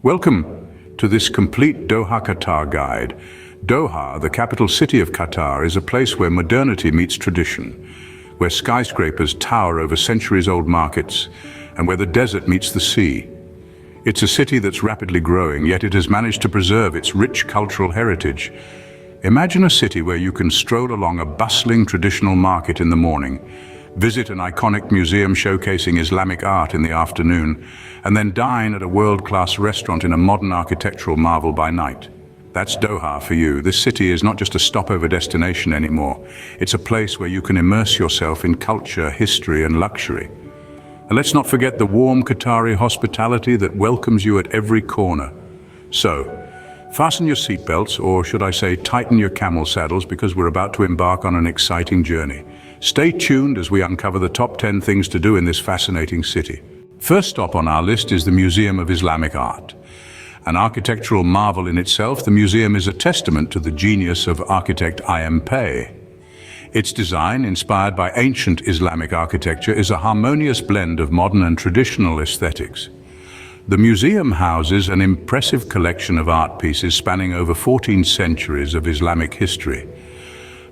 Welcome to this complete Doha Qatar guide. Doha, the capital city of Qatar, is a place where modernity meets tradition, where skyscrapers tower over centuries-old markets, and where the desert meets the sea. It's a city that's rapidly growing, yet it has managed to preserve its rich cultural heritage. Imagine a city where you can stroll along a bustling traditional market in the morning, visit an iconic museum showcasing Islamic art in the afternoon, and then dine at a world-class restaurant in a modern architectural marvel by night. That's Doha for you. This city is not just a stopover destination anymore. It's a place where you can immerse yourself in culture, history, and luxury. And let's not forget the warm Qatari hospitality that welcomes you at every corner. So, fasten your seatbelts, or should I say tighten your camel saddles, because we're about to embark on an exciting journey. Stay tuned as we uncover the top 10 things to do in this fascinating city. First stop on our list is the Museum of Islamic Art. An architectural marvel in itself, the museum is a testament to the genius of architect I.M. Pei. Its design, inspired by ancient Islamic architecture, is a harmonious blend of modern and traditional aesthetics. The museum houses an impressive collection of art pieces spanning over 14 centuries of Islamic history.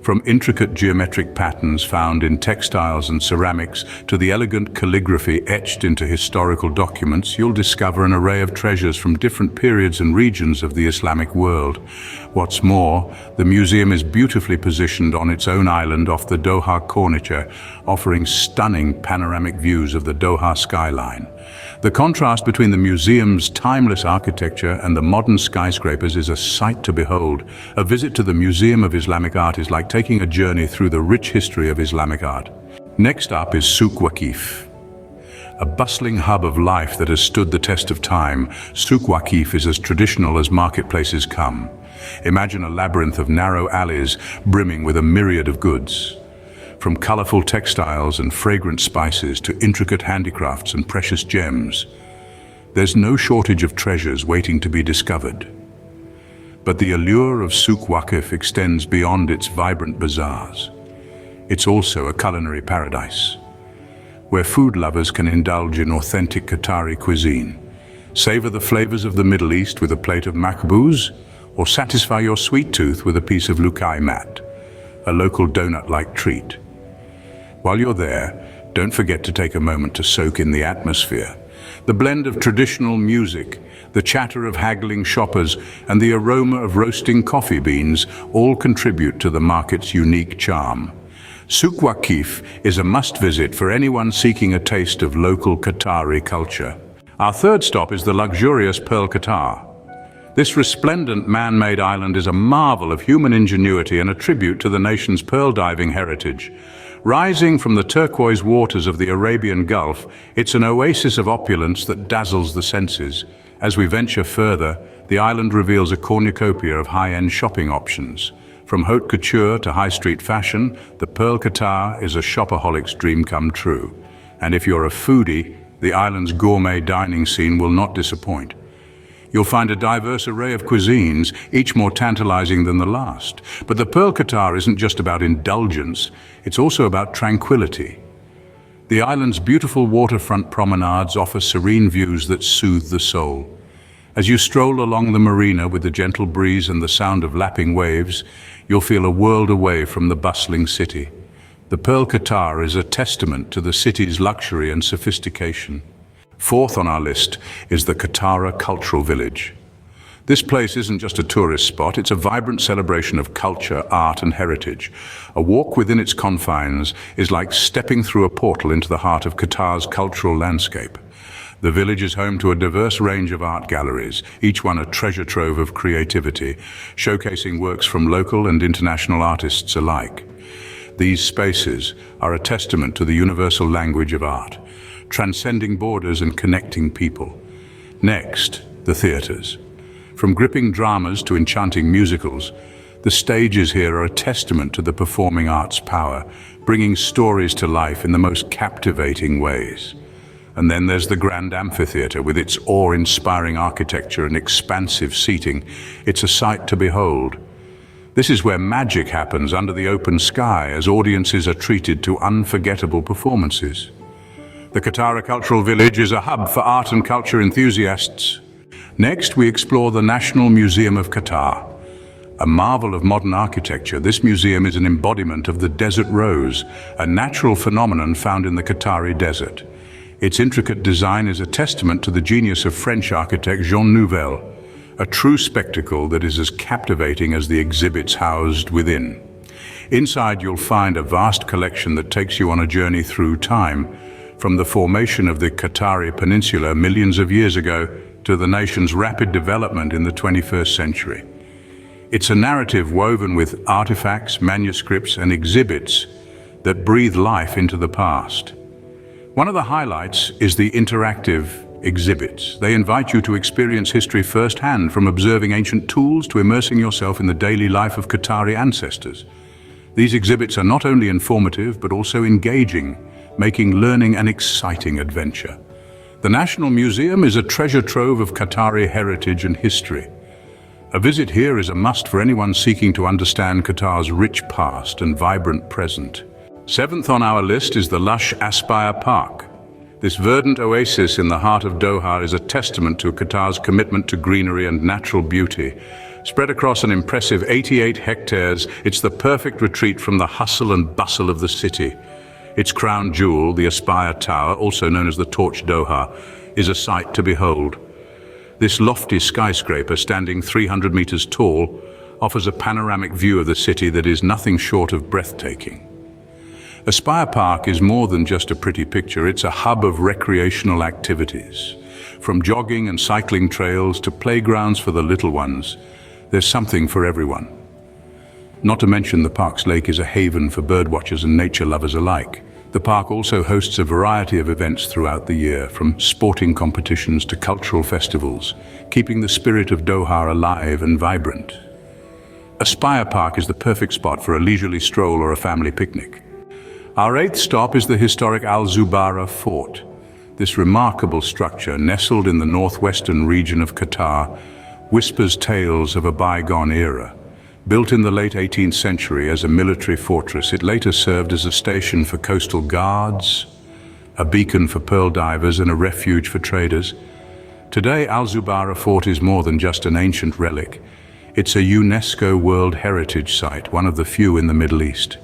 From intricate geometric patterns found in textiles and ceramics to the elegant calligraphy etched into historical documents, you'll discover an array of treasures from different periods and regions of the Islamic world. What's more, the museum is beautifully positioned on its own island off the Doha Corniche, offering stunning panoramic views of the Doha skyline. The contrast between the museum's timeless architecture and the modern skyscrapers is a sight to behold. A visit to the Museum of Islamic Art is like taking a journey through the rich history of Islamic art. Next up is Souq Waqif. A bustling hub of life that has stood the test of time, Souq Waqif is as traditional as marketplaces come. Imagine a labyrinth of narrow alleys brimming with a myriad of goods. From colorful textiles and fragrant spices to intricate handicrafts and precious gems, there's no shortage of treasures waiting to be discovered. But the allure of Souq Waqif extends beyond its vibrant bazaars. It's also a culinary paradise, where food lovers can indulge in authentic Qatari cuisine, savor the flavors of the Middle East with a plate of makbouz, or satisfy your sweet tooth with a piece of lukai mat, a local donut-like treat. While you're there, don't forget to take a moment to soak in the atmosphere. The blend of traditional music, the chatter of haggling shoppers, and the aroma of roasting coffee beans all contribute to the market's unique charm. Souq Waqif is a must-visit for anyone seeking a taste of local Qatari culture. Our third stop is the luxurious Pearl Qatar. This resplendent man-made island is a marvel of human ingenuity and a tribute to the nation's pearl diving heritage. Rising from the turquoise waters of the Arabian Gulf, it's an oasis of opulence that dazzles the senses. As we venture further, the island reveals a cornucopia of high-end shopping options. From haute couture to high-street fashion, the Pearl Qatar is a shopaholics dream come true. And if you're a foodie, the island's gourmet dining scene will not disappoint. You'll find a diverse array of cuisines, each more tantalizing than the last. But the Pearl Qatar isn't just about indulgence, it's also about tranquility. The island's beautiful waterfront promenades offer serene views that soothe the soul. As you stroll along the marina with the gentle breeze and the sound of lapping waves, you'll feel a world away from the bustling city. The Pearl Qatar is a testament to the city's luxury and sophistication. Fourth on our list is the Qatar Cultural Village. This place isn't just a tourist spot, it's a vibrant celebration of culture, art and heritage. A walk within its confines is like stepping through a portal into the heart of Qatar's cultural landscape. The village is home to a diverse range of art galleries, each one a treasure trove of creativity, showcasing works from local and international artists alike. These spaces are a testament to the universal language of art, transcending borders and connecting people. Next, the theatres. From gripping dramas to enchanting musicals, the stages here are a testament to the performing arts' power, bringing stories to life in the most captivating ways. And then there's the Grand Amphitheatre with its awe-inspiring architecture and expansive seating. It's a sight to behold. This is where magic happens under the open sky as audiences are treated to unforgettable performances. The Qatar Cultural Village is a hub for art and culture enthusiasts. Next, we explore the National Museum of Qatar. A marvel of modern architecture, this museum is an embodiment of the desert rose, a natural phenomenon found in the Qatari desert. Its intricate design is a testament to the genius of French architect Jean Nouvel, a true spectacle that is as captivating as the exhibits housed within. Inside, you'll find a vast collection that takes you on a journey through time, from the formation of the Qatari Peninsula millions of years ago to the nation's rapid development in the 21st century. It's a narrative woven with artifacts, manuscripts, and exhibits that breathe life into the past. One of the highlights is the interactive exhibits. They invite you to experience history firsthand, from observing ancient tools to immersing yourself in the daily life of Qatari ancestors. These exhibits are not only informative, but also engaging, making learning an exciting adventure. The National Museum is a treasure trove of Qatari heritage and history. A visit here is a must for anyone seeking to understand Qatar's rich past and vibrant present. Seventh on our list is the lush Aspire Park. This verdant oasis in the heart of Doha is a testament to Qatar's commitment to greenery and natural beauty. Spread across an impressive 88 hectares, it's the perfect retreat from the hustle and bustle of the city. Its crown jewel, the Aspire Tower, also known as the Torch Doha, is a sight to behold. This lofty skyscraper, standing 300 meters tall, offers a panoramic view of the city that is nothing short of breathtaking. Aspire Park is more than just a pretty picture, it's a hub of recreational activities. From jogging and cycling trails to playgrounds for the little ones, there's something for everyone. Not to mention the park's lake is a haven for birdwatchers and nature lovers alike. The park also hosts a variety of events throughout the year, from sporting competitions to cultural festivals, keeping the spirit of Doha alive and vibrant. Aspire Park is the perfect spot for a leisurely stroll or a family picnic. Our eighth stop is the historic Al Zubarah Fort. This remarkable structure, nestled in the northwestern region of Qatar, whispers tales of a bygone era. Built in the late 18th century as a military fortress, it later served as a station for coastal guards, a beacon for pearl divers, and a refuge for traders. Today, Al Zubarah Fort is more than just an ancient relic. It's a UNESCO World Heritage Site, one of the few in the Middle East.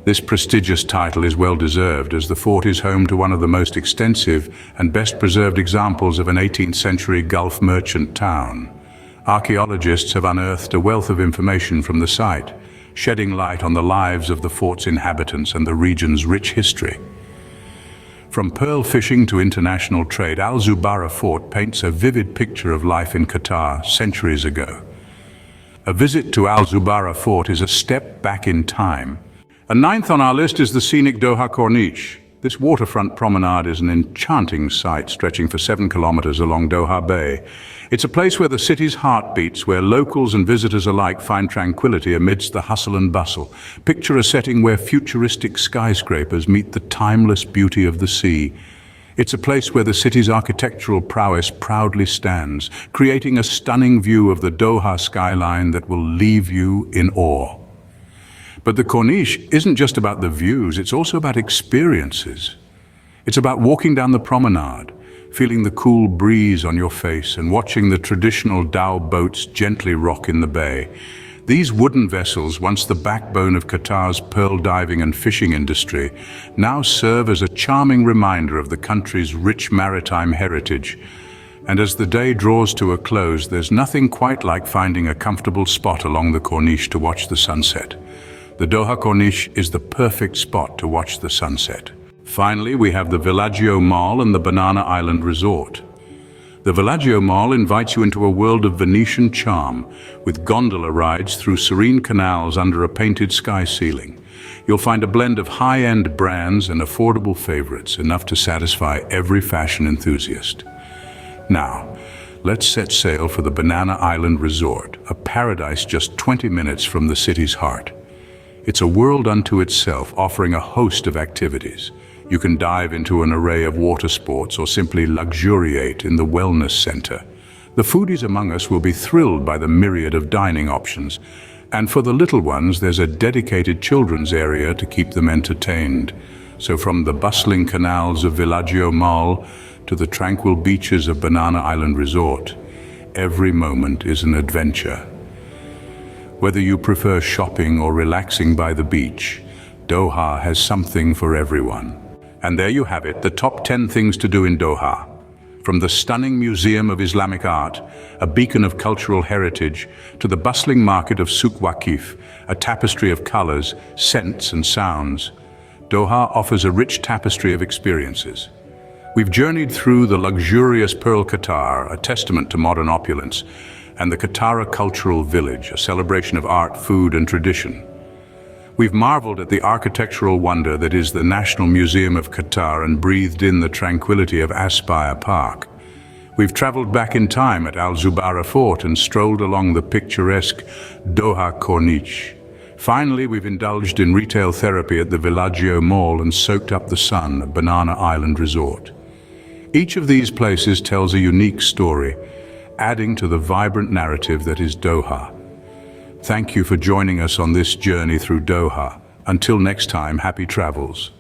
This prestigious title is well deserved, as the fort is home to one of the most extensive and best preserved examples of an 18th century Gulf merchant town. Archaeologists have unearthed a wealth of information from the site, shedding light on the lives of the fort's inhabitants and the region's rich history. From pearl fishing to international trade, Al Zubarah Fort paints a vivid picture of life in Qatar centuries ago. A visit to Al Zubarah Fort is a step back in time. And ninth on our list is the scenic Doha Corniche. This waterfront promenade is an enchanting sight stretching for 7 kilometers along Doha Bay. It's a place where the city's heart beats, where locals and visitors alike find tranquility amidst the hustle and bustle. Picture a setting where futuristic skyscrapers meet the timeless beauty of the sea. It's a place where the city's architectural prowess proudly stands, creating a stunning view of the Doha skyline that will leave you in awe. But the Corniche isn't just about the views, it's also about experiences. It's about walking down the promenade, feeling the cool breeze on your face and watching the traditional dhow boats gently rock in the bay. These wooden vessels, once the backbone of Qatar's pearl diving and fishing industry, now serve as a charming reminder of the country's rich maritime heritage. And as the day draws to a close, there's nothing quite like finding a comfortable spot along the Corniche to watch the sunset. The Doha Corniche is the perfect spot to watch the sunset. Finally, we have the Villaggio Mall and the Banana Island Resort. The Villaggio Mall invites you into a world of Venetian charm, with gondola rides through serene canals under a painted sky ceiling. You'll find a blend of high-end brands and affordable favorites, enough to satisfy every fashion enthusiast. Now, let's set sail for the Banana Island Resort, a paradise just 20 minutes from the city's heart. It's a world unto itself, offering a host of activities. You can dive into an array of water sports or simply luxuriate in the wellness center. The foodies among us will be thrilled by the myriad of dining options. And for the little ones, there's a dedicated children's area to keep them entertained. So from the bustling canals of Villaggio Mall to the tranquil beaches of Banana Island Resort, every moment is an adventure. Whether you prefer shopping or relaxing by the beach, Doha has something for everyone. And there you have it, the top 10 things to do in Doha. From the stunning Museum of Islamic Art, a beacon of cultural heritage, to the bustling market of Souq Waqif, a tapestry of colors, scents and sounds, Doha offers a rich tapestry of experiences. We've journeyed through the luxurious Pearl Qatar, a testament to modern opulence, and the Qatar Cultural Village, a celebration of art, food and tradition. We've marveled at the architectural wonder that is the National Museum of Qatar and breathed in the tranquility of Aspire Park. We've traveled back in time at Al Zubarah Fort and strolled along the picturesque Doha Corniche. Finally, we've indulged in retail therapy at the Villaggio Mall and soaked up the sun at Banana Island Resort. Each of these places tells a unique story, adding to the vibrant narrative that is Doha. Thank you for joining us on this journey through Doha. Until next time, happy travels.